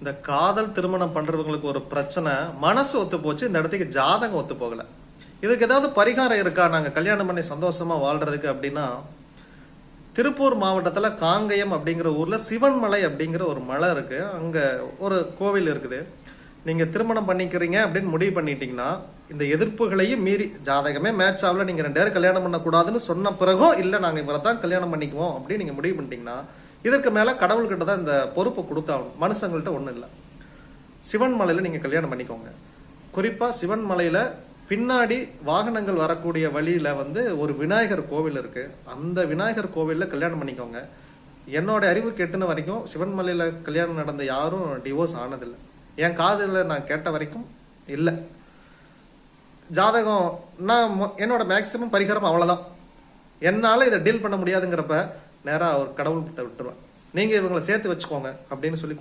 இந்த காதல் திருமணம் பண்றவங்களுக்கு ஒரு பிரச்சனை, மனசு ஒத்து போச்சு, இந்த இடத்துக்கு ஜாதகம் ஒத்து போகல. இதுக்கு ஏதாவது பரிகாரம் இருக்கா நாங்க கல்யாணம் பண்ணி சந்தோஷமா வாழ்றதுக்கு அப்படின்னா, திருப்பூர் மாவட்டத்துல காங்கயம் அப்படிங்கிற ஊர்ல சிவன்மலை அப்படிங்கிற ஒரு மலை இருக்கு. அங்க ஒரு கோவில் இருக்குது. நீங்க திருமணம் பண்ணிக்கிறீங்க அப்படின்னு முடிவு பண்ணிட்டீங்கன்னா, இந்த எதிர்ப்புகளையும் மீறி ஜாதகமே மேட்ச் ஆகல, நீங்க 2 பேரும் கல்யாணம் பண்ணக்கூடாதுன்னு சொன்ன பிறகும் இல்லை நாங்க இவரை தான் கல்யாணம் பண்ணிக்குவோம் அப்படின்னு நீங்க முடிவு பண்ணிட்டீங்கன்னா, இதற்கு மேல கடவுள்கிட்ட தான் இந்த பொறுப்பு கொடுத்தாகணும். மனுஷங்கள்ட்ட ஒண்ணும் இல்லை. சிவன் மலையில நீங்க கல்யாணம் பண்ணிக்கோங்க. குறிப்பா சிவன் மலையில பின்னாடி வாகனங்கள் வரக்கூடிய வழியில ஒரு விநாயகர் கோவில் இருக்கு. அந்த விநாயகர் கோவில்ல கல்யாணம் பண்ணிக்கோங்க. என்னோட அறிவுக்கு எட்டுன வரைக்கும் சிவன் மலையில கல்யாணம் நடந்த யாரும் டிவோர்ஸ் ஆனதில்லை. என் காதுல நான் கேட்ட வரைக்கும் இல்லை. ஜாதகம் நான் என்னோட மேக்சிமம் பரிகாரம் அவ்வளவுதான். என்னால இதை டீல் பண்ண முடியாதுங்கிறப்ப நேரா அவர் கடவுள்கிட்ட விட்டுருவேன். நீங்க இவங்களை சேர்த்து வச்சுக்கோங்க அப்படின்னு சொல்லி